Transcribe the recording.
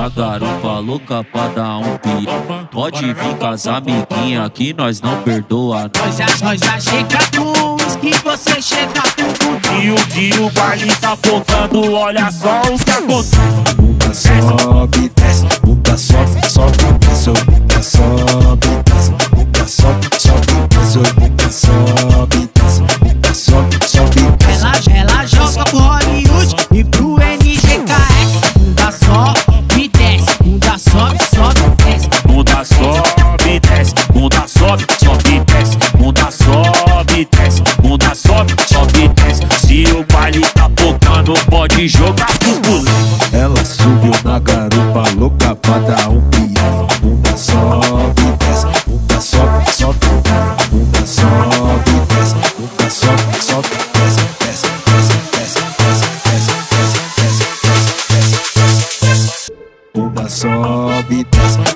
na garupa, louca pra dar um pião. Pode vir com as amiguinhas que nós não perdoa. Nós já chega com os que você chega com. E o baile tá focando, olha só o que acontece. Bunda sobe, desce, bunda sobe, sobe, desce, bunda sobe, desce, bunda sobe, sobe, desce, bunda sobe, desce, bunda sobe, sobe, desce. Ela joga pro Hollywood e pro NGKS. Bunda sobe, desce, bunda sobe, sobe, desce. Bunda sobe, desce, bunda sobe, sobe, desce. Bunda sobe, desce, bunda sobe, sobe, desce. Se o baile tá focando, pode jogar pros moleques. Ela subiu na garupa, louca pra dar um pião. Bunda sobe, desce, bunda sobe, sobe, desce. Bunda sobe, desce, bunda sobe, sobe, desce, desce, desce, desce, desce, desce, desce, desce, desce, desce, desce. Bunda sobe, desce,